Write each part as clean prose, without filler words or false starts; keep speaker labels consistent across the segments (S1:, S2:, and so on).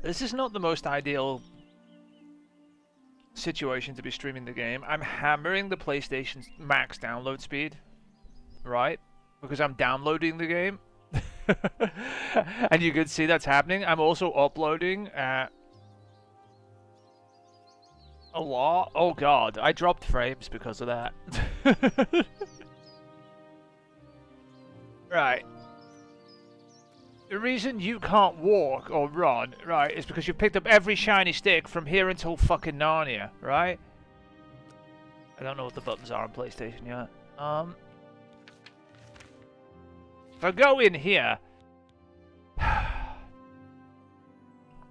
S1: This is not the most ideal situation to be streaming the game. I'm hammering the PlayStation's max download speed, right? Because I'm downloading the game. And you can see that's happening. I'm also uploading at a lot. Oh god, I dropped frames because of that. Right. The reason you can't walk or run, right, is because you picked up every shiny stick from here until fucking Narnia, right? I don't know what the buttons are on PlayStation yet. If I go in here,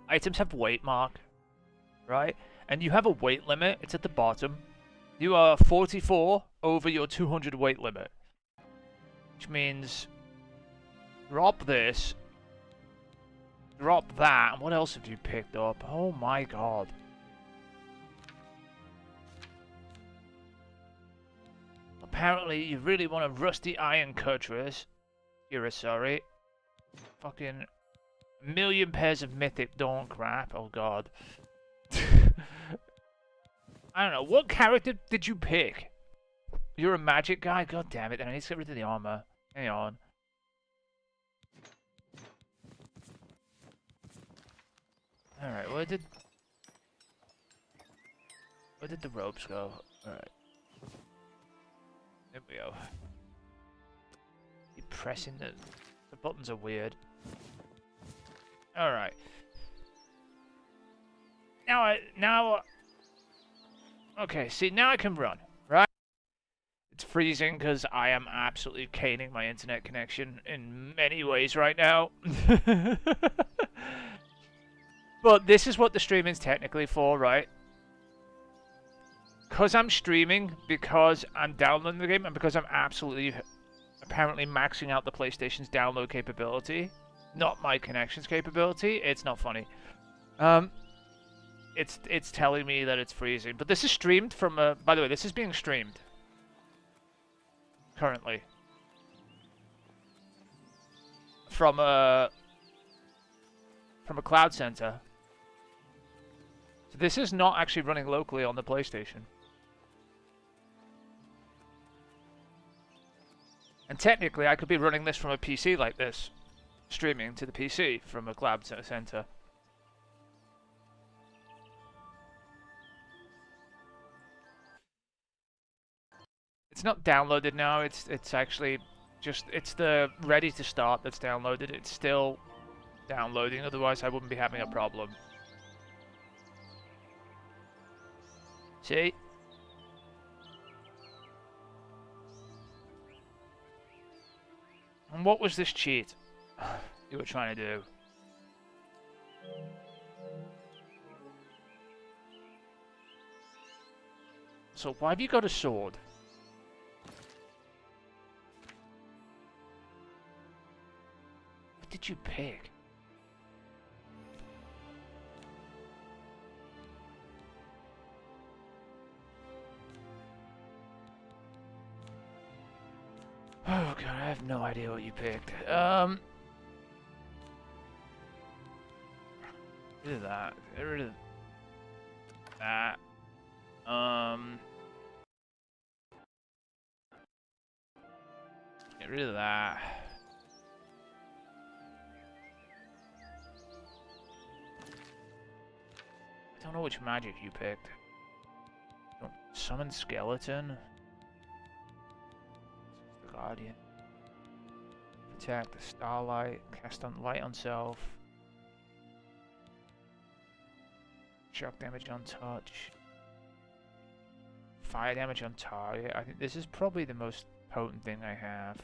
S1: items have weight mark, right? And you have a weight limit. It's at the bottom. You are 44 over your 200 weight limit, which means drop this. Drop that. And what else have you picked up? Oh my god. Apparently, you really want a rusty iron cutlass. Sorry. Fucking million pairs of mythic dawn crap. Oh god. I don't know. What character did you pick? You're a magic guy? God damn it. I need to get rid of the armor. Hang on. Alright, where did the ropes go? Alright. There we go. Keep pressing the buttons are weird. Alright. Now okay, see now I can run, right? It's freezing because I am absolutely caning my internet connection in many ways right now. But this is what the streaming's technically for, right? Because I'm streaming, because I'm downloading the game, and because I'm absolutely, apparently maxing out the PlayStation's download capability, not my connection's capability, it's not funny. It's telling me that it's freezing. But this is streamed from a... By the way, this is being streamed. Currently. From a cloud center. So this is not actually running locally on the PlayStation. And technically, I could be running this from a PC like this. Streaming to the PC from a cloud center. It's not downloaded now, it's actually just... It's the ready to start that's downloaded. It's still downloading, otherwise I wouldn't be having a problem. See? And what was this cheat you were trying to do? So why have you got a sword? What did you pick? Oh god, I have no idea what you picked. Rid of that. Get rid of that. Get rid of that. I don't know which magic you picked. Summon skeleton. Guardian. Protect the starlight. Cast on light on self. Shock damage on touch. Fire damage on target. I think this is probably the most potent thing I have.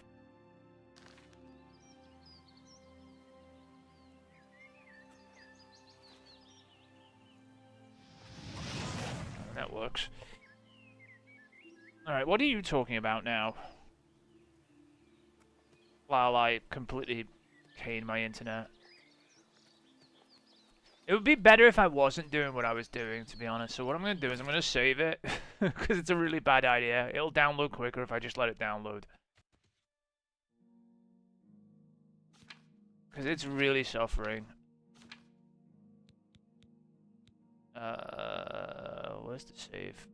S1: That works. Alright, what are you talking about now? While I completely cane my internet. It would be better if I wasn't doing what I was doing, to be honest. So what I'm going to do is I'm going to save it. Because it's a really bad idea. It'll download quicker if I just let it download. Because it's really suffering. Where's the save?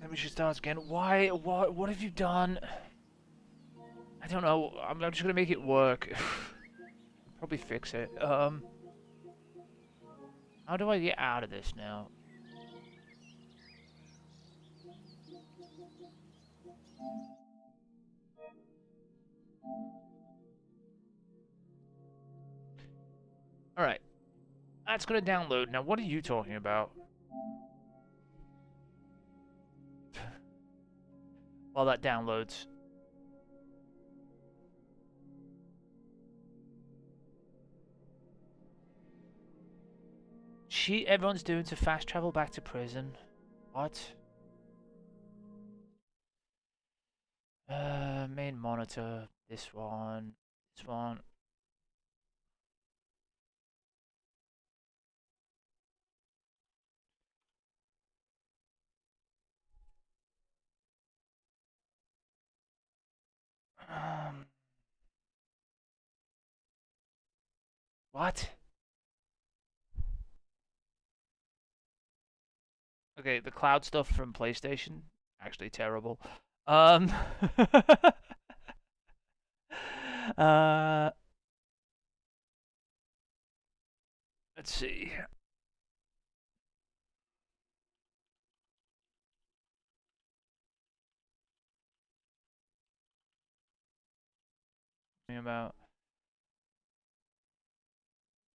S1: Let me just start again. Why? What have you done? I don't know. I'm just gonna make it work. Probably fix it. How do I get out of this now? Alright. That's gonna download. Now, what are you talking about? While that downloads. Everyone's doing to fast travel back to prison. What? Main monitor. This one. This one. What? Okay, the cloud stuff from PlayStation, actually terrible. Uh, let's see. About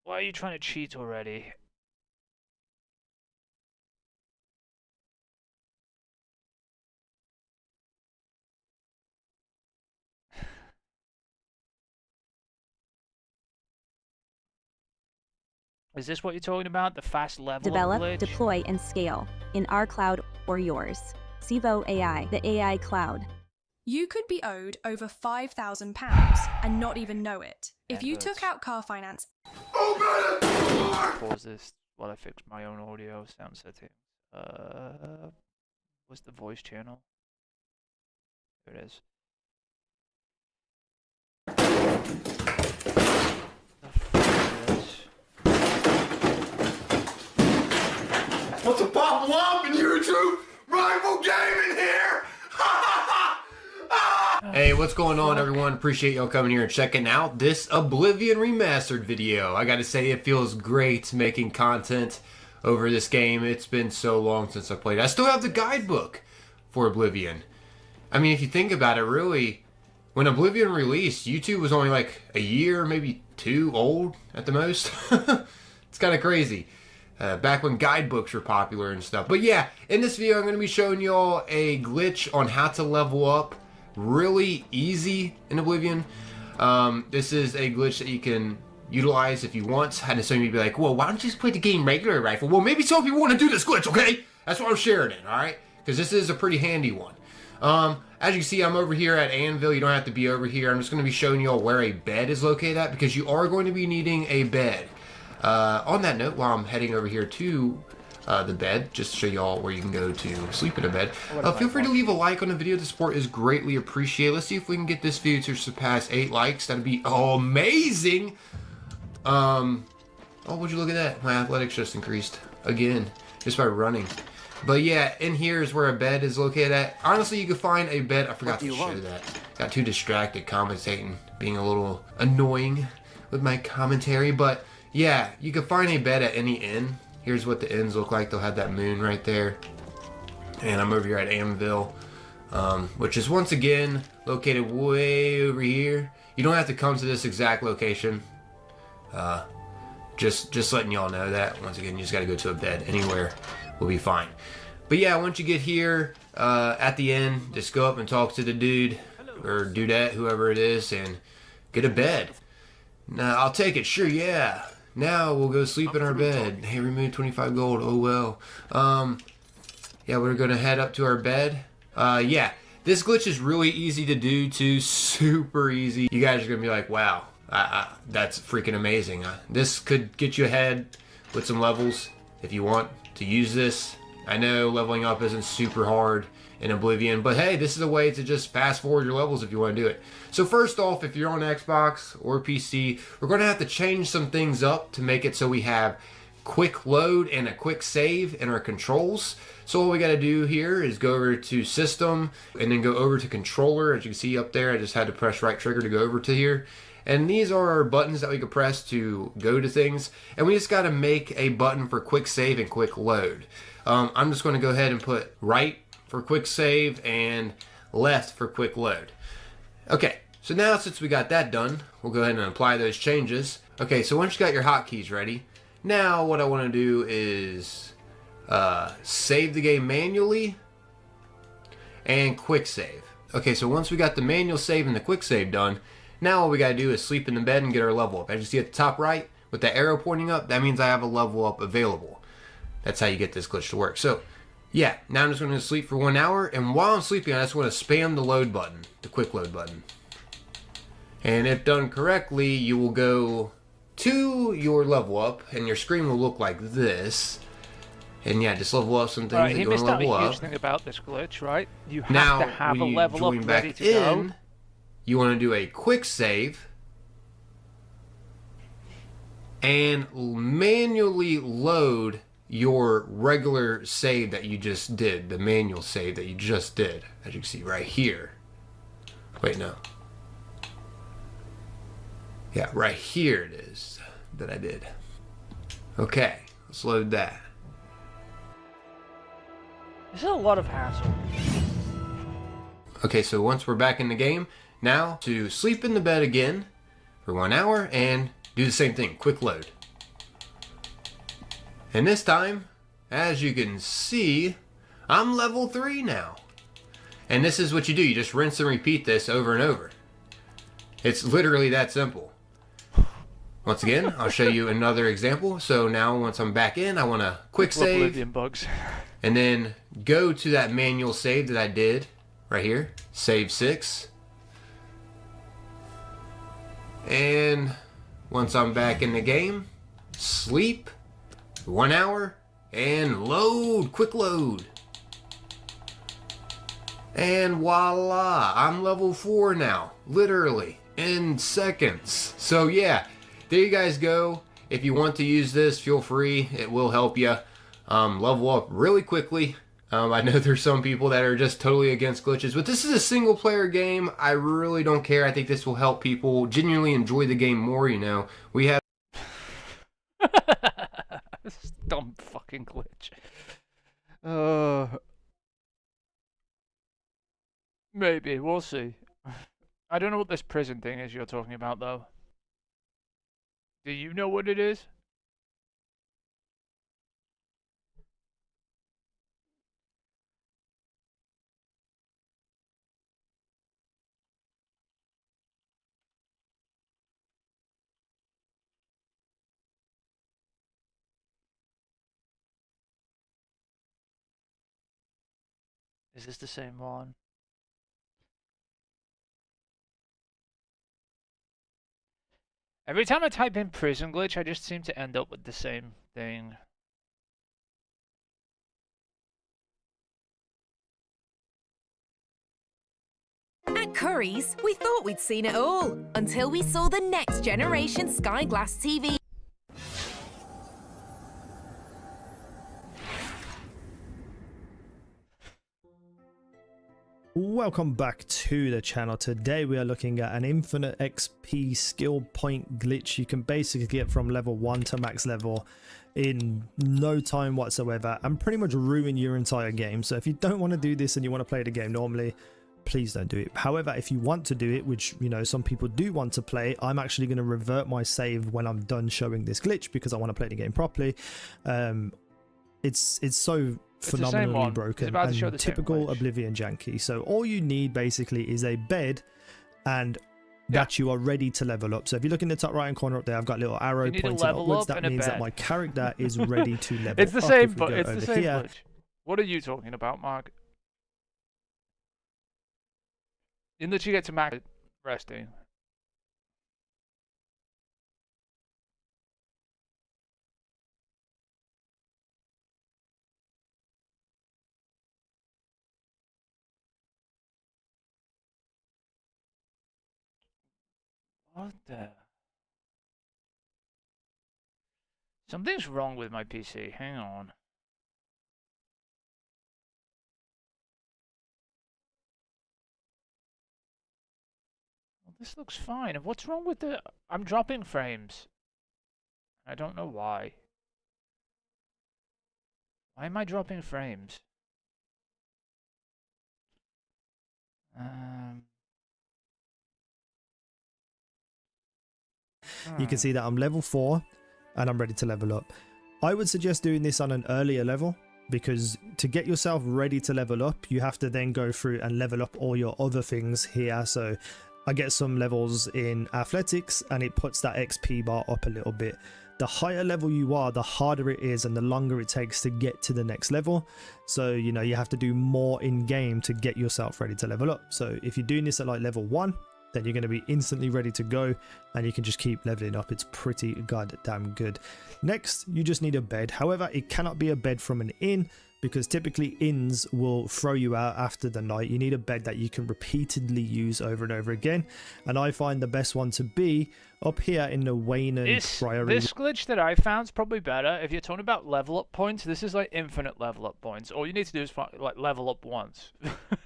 S1: why are you trying to cheat already? Is this what you're talking about? The fast level
S2: Develop,
S1: glitch?
S2: deploy, and scale in our cloud or yours. Civo AI, the AI cloud.
S3: You could be owed over £5,000 and not even know it. If you took out car finance.
S1: Pause this while I fix my own audio sound settings. What's the voice channel? There it is.
S4: What's a pop lump in YouTube? Rival Gaming here! Hey, what's going on, everyone? Appreciate y'all coming here and checking out this Oblivion Remastered video. I gotta say, it feels great making content over this game. It's been so long since I played it. I still have the guidebook for Oblivion. I mean, if you think about it, really, when Oblivion released, YouTube was only like a year, maybe two old at the most. It's kind of crazy. Back when guidebooks were popular and stuff. But yeah, in this video I'm going to be showing y'all a glitch on how to level up really easy in Oblivion. This is a glitch that you can utilize if you want. And some of you be like, well, why don't you just play the game regular rifle? Well, maybe some people want to do this glitch, okay? That's why I'm sharing it, alright? Because this is a pretty handy one. As you can see, I'm over here at Anvil. You don't have to be over here. I'm just going to be showing y'all where a bed is located at, because you are going to be needing a bed. On that note, while I'm heading over here to the bed, just to show y'all where you can go to sleep in a bed, feel free to leave a like on the video. The support is greatly appreciated. Let's see if we can get this video to surpass 8 likes. That'd be amazing. Oh, would you look at that? My athletics just increased again, just by running. But yeah, in here is where a bed is located at. Honestly, you can find a bed. I forgot to show that. Got too distracted commentating, being a little annoying with my commentary, but yeah, you can find a bed at any inn. Here's what the inns look like. They'll have that moon right there. And I'm over here at Anvil, which is once again located way over here. You don't have to come to this exact location. Just letting y'all know that. Once again, you just got to go to a bed. Anywhere will be fine. But yeah, once you get here at the end, just go up and talk to the dude or dudette, whoever it is, and get a bed. Now, I'll take it. Sure, yeah. Now we'll go sleep in our bed. Hey, remove 25 gold. Oh well. Yeah, we're gonna head up to our bed. Yeah, this glitch is really easy to do too. Super easy. You guys are gonna be like, wow, that's freaking amazing. This could get you ahead with some levels if you want to use this. I know leveling up isn't super hard in Oblivion, but hey, this is a way to just fast forward your levels if you want to do it. So first off, if you're on Xbox or PC, we're going to have to change some things up to make it so we have quick load and a quick save in our controls. So what we got to do here is go over to System and then go over to Controller. As you can see up there, I just had to press right trigger to go over to here. And these are our buttons that we can press to go to things. And we just got to make a button for quick save and quick load. I'm just going to go ahead and put right for quick save and left for quick load. Okay, so now since we got that done, we'll go ahead and apply those changes. Okay, so once you got your hotkeys ready, now what I want to do is save the game manually and quick save. Okay, so once we got the manual save and the quick save done, now all we got to do is sleep in the bed and get our level up. As you see at the top right, with the arrow pointing up, that means I have a level up available. That's how you get this glitch to work. So, yeah, now I'm just going to sleep for 1 hour, and while I'm sleeping, I just want to spam the load button, the quick load button. And if done correctly, you will go to your level up, and your screen will look like this. And yeah, just level up some things that you want to level up.
S1: He missed out a huge thing about this glitch, right? You have
S4: now,
S1: to have a
S4: when you
S1: level
S4: join
S1: up
S4: back
S1: ready to go.
S4: You want to do a quick save and manually load your regular save that you just did, the manual save that you just did, as you can see right here. Wait, no. Yeah, right here it is that I did. Okay, let's load that.
S1: This is a lot of hassle.
S4: Okay, so once we're back in the game, now to sleep in the bed again for 1 hour and do the same thing, quick load. And this time, as you can see, I'm level 3 now. And this is what you do, you just rinse and repeat this over and over. It's literally that simple. Once again, I'll show you another example. So now once I'm back in, I want to quick save.
S1: Oblivion bugs.
S4: And then go to that manual save that I did right here, save 6. And once I'm back in the game, sleep 1 hour and load, quick load. And voila, I'm level 4 now, literally in seconds. So yeah, there you guys go. If you want to use this, feel free, it will help you level up really quickly. I know there's some people that are just totally against glitches, but this is a single player game. I really don't care. I think this will help people genuinely enjoy the game more, you know. We have
S1: This dumb fucking glitch. Maybe, we'll see. I don't know what this prison thing is you're talking about, though. Do you know what it is? Is this the same one? Every time I type in prison glitch, I just seem to end up with the same thing.
S5: At Curry's, we thought we'd seen it all until we saw the next generation Sky Glass TV.
S6: Welcome back to the channel. Today we are looking at an infinite XP skill point glitch you can basically get from level 1 to max level in no time whatsoever and pretty much ruin your entire game. So if you don't want to do this and you want to play the game normally, please don't do it. However, if you want to do it, which you know some people do want to play, I'm actually going to revert my save when I'm done showing this glitch because I want to play the game properly. It's so phenomenally broken and typical Oblivion janky. So all you need basically is a bed and that you are ready to level up. So if you look in the top right hand corner up there, I've got a little arrow pointing upwards. That means that my character is ready to level up.
S1: It's the same, but it's the same glitch. What are you talking about, Mark? You literally get to max resting. What the? Something's wrong with my PC. Hang on. Well, this looks fine. What's wrong with the... I'm dropping frames. I don't know why. Why am I dropping frames?
S6: You can see that I'm level 4 and I'm ready to level up. I would suggest doing this on an earlier level, because to get yourself ready to level up, you have to then go through and level up all your other things here. So I get some levels in athletics and it puts that XP bar up a little bit. The higher level you are, the harder it is and the longer it takes to get to the next level. So, you know, you have to do more in game to get yourself ready to level up. So if you're doing this at like level 1, then you're going to be instantly ready to go and you can just keep leveling up. It's pretty goddamn good. Next, you just need a bed. However, it cannot be a bed from an inn, because typically inns will throw you out after the night. You need a bed that you can repeatedly use over and over again. And I find the best one to be up here in the Wayne Priory.
S1: This glitch that I found is probably better. If you're talking about level up points, this is like infinite level up points. All you need to do is like level up once.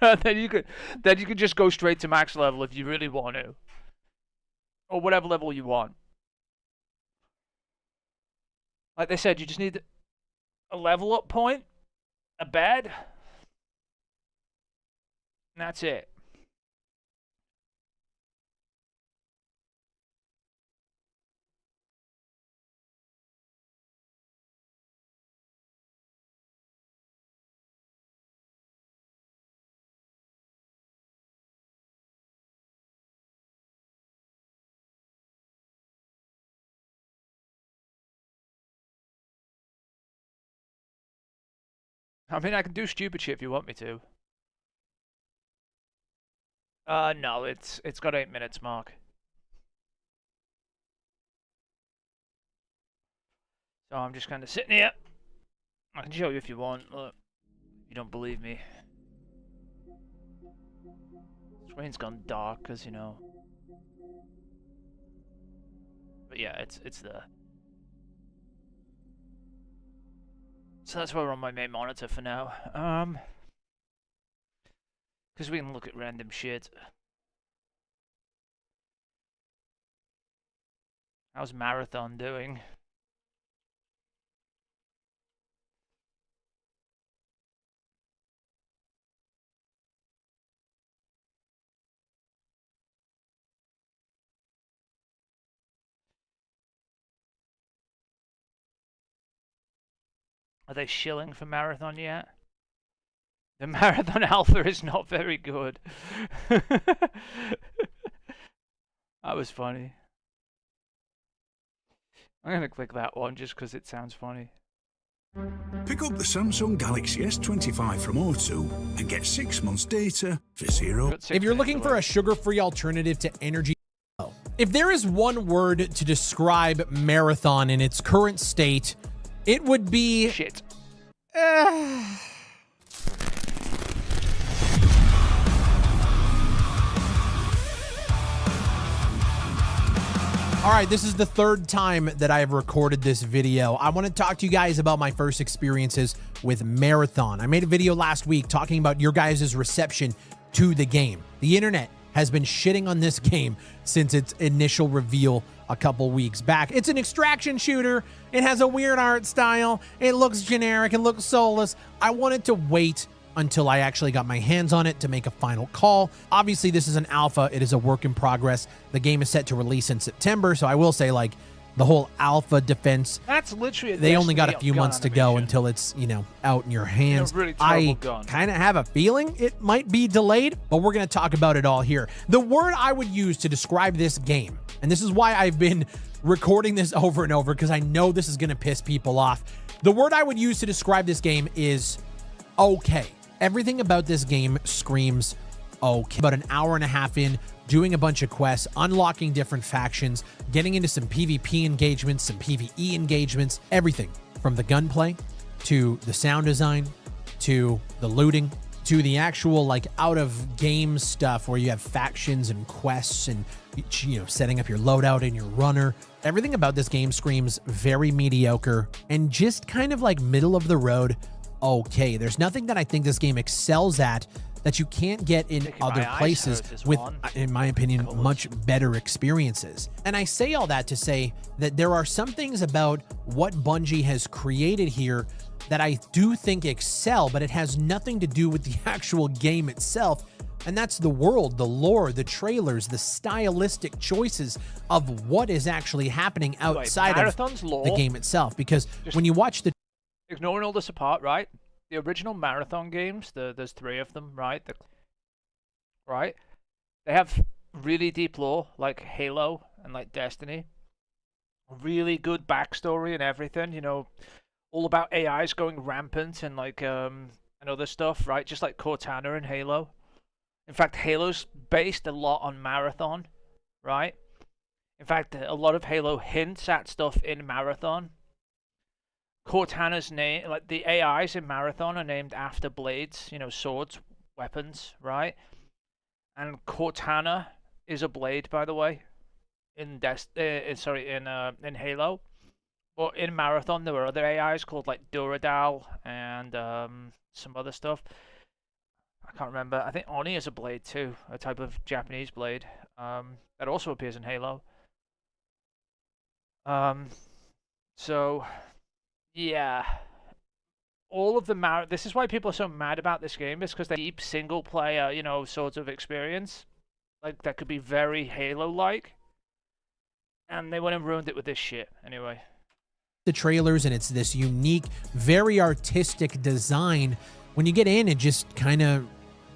S1: then you could just go straight to max level if you really want to. Or whatever level you want. Like they said, you just need a level up point, a bed, and that's it. I mean, I can do stupid shit if you want me to. No, it's got 8 minutes, Mark. So I'm just kind of sitting here. I can show you if you want. Look, you don't believe me. Screen's gone dark, cause you know. But yeah, it's there. So that's why we're on my main monitor for now. Because we can look at random shit. How's Marathon doing? Are they shilling for Marathon yet? The Marathon Alpha is not very good. That was funny. I'm going to click that one just because it sounds funny.
S7: Pick up the Samsung Galaxy S25 from O2 and get 6 months data for zero.
S8: If you're looking for a sugar-free alternative to energy, if there is one word to describe Marathon in its current state, it would be
S1: shit.
S8: All right, this is the third time that I have recorded this video. I want to talk to you guys about my first experiences with Marathon. I made a video last week talking about your guys' reception to the game. The internet has been shitting on this game since its initial reveal a couple weeks back. It's an extraction shooter. It has a weird art style. It looks generic. It looks soulless. I wanted to wait until I actually got my hands on it to make a final call. Obviously, this is an alpha. It is a work in progress. The game is set to release in September, so I will say, like, the whole alpha defense,
S1: that's literally
S8: they only got a few months to go until it's, you know, out in your hands.
S1: Really
S8: I kind of have a feeling it might be delayed, but we're going to talk about it all here. The word I would use to describe this game, and this is why I've been recording this over and over, because I know this is going to piss people off. The word I would use to describe this game is okay. Everything about this game screams okay. About an hour and a half in, doing a bunch of quests, unlocking different factions, getting into some PvP engagements, some PvE engagements, everything from the gunplay to the sound design to the looting to the actual like out of game stuff where you have factions and quests and, you know, setting up your loadout and your runner. Everything about this game screams very mediocre and just kind of like middle of the road. Okay, there's nothing that I think this game excels at that you can't get in other places with, in my opinion, much better experiences. And I say all that to say that there are some things about what Bungie has created here that I do think excel, but it has nothing to do with the actual game itself. And that's the world, the lore, the trailers, the stylistic choices of what is actually happening outside of the game itself. Because when you watch the...
S1: Ignoring all this apart, right? The original Marathon games, there's 3 of them, right? Right? They have really deep lore, like Halo and like Destiny. Really good backstory and everything, you know, all about AIs going rampant and like and other stuff, right? Just like Cortana and Halo. In fact, Halo's based a lot on Marathon, right? In fact, a lot of Halo hints at stuff in Marathon. Cortana's name, like the AIs in Marathon are named after blades, you know, swords, weapons, right? And Cortana is a blade, by the way, in Halo. But in Marathon, there were other AIs called like Duradal and some other stuff. I can't remember. I think Oni is a blade too, a type of Japanese blade that also appears in Halo. So... yeah, all of the this is why people are so mad about this game, is because they deep single player, you know, sort of experience, like that could be very Halo-like, and they went and ruined it with this shit. Anyway,
S8: the trailers, and it's this unique, very artistic design. When you get in, it just kind of,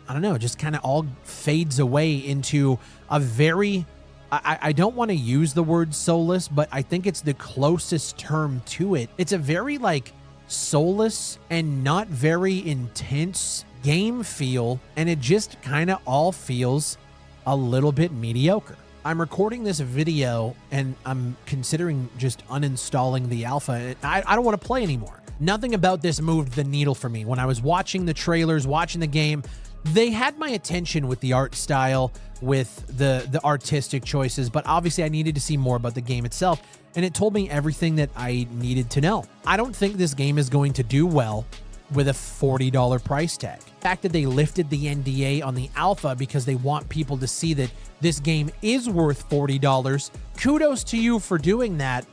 S8: I don't know, just kind of all fades away into a very... I don't want to use the word soulless, but I think it's the closest term to it. It's a very like soulless and not very intense game feel, and it just kind of all feels a little bit mediocre. I'm recording this video and I'm considering just uninstalling the alpha. I don't want to play anymore. Nothing about this moved the needle for me. When I was watching the trailers, watching the game, they had my attention with the art style, with the artistic choices, but obviously I needed to see more about the game itself, and it told me everything that I needed to know. I don't think this game is going to do well with a $40 price tag. The fact that they lifted the NDA on the alpha because they want people to see that this game is worth $40, kudos to you for doing that.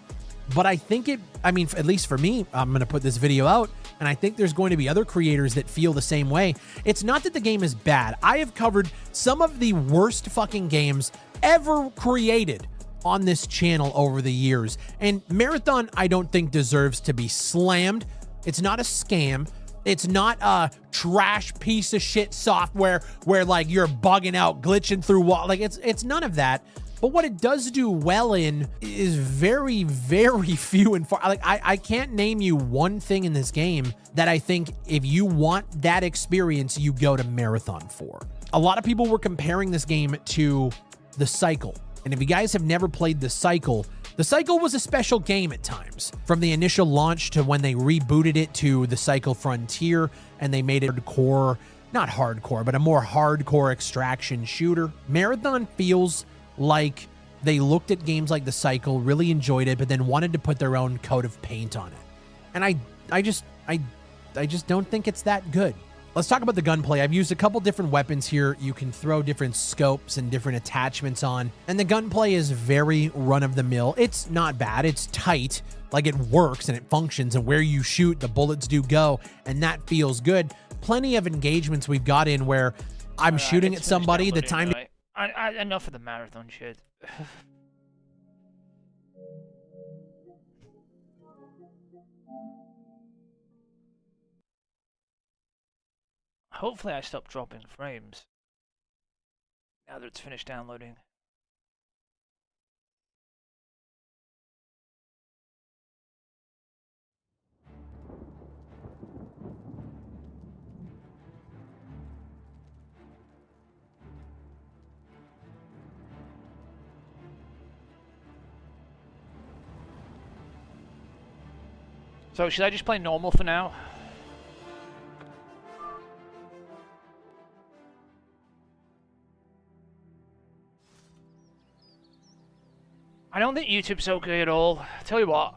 S8: But I think I mean, at least for me, I'm going to put this video out, and I think there's going to be other creators that feel the same way. It's not that the game is bad. I have covered some of the worst fucking games ever created on this channel over the years, and Marathon, I don't think deserves to be slammed. It's not a scam. It's not a trash piece of shit software where like you're bugging out, glitching through wall. Like it's none of that. But what it does do well in is very, very few and far. Like I can't name you one thing in this game that I think if you want that experience, you go to Marathon for. A lot of people were comparing this game to The Cycle. And if you guys have never played The Cycle was a special game at times. From the initial launch to when they rebooted it to The Cycle Frontier and they made it hardcore, not hardcore, but a more hardcore extraction shooter. Marathon feels like they looked at games like The Cycle, really enjoyed it, but then wanted to put their own coat of paint on it. And I just don't think it's that good. Let's talk about the gunplay. I've used a couple different weapons here. You can throw different scopes and different attachments on, and the gunplay is very run-of-the-mill. It's not bad. It's tight. Like, it works and it functions, and where you shoot, the bullets do go, and that feels good. Plenty of engagements we've got in where I'm shooting at somebody, the time...
S1: Enough of the Marathon shit. Hopefully I stop dropping frames now that it's finished downloading. So should I just play normal for now? I don't think YouTube's okay at all. Tell you what.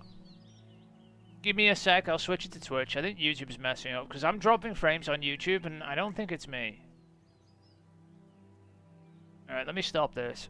S1: Give me a sec, I'll switch it to Twitch. I think YouTube's messing up, because I'm dropping frames on YouTube, and I don't think it's me. Alright, let me stop this.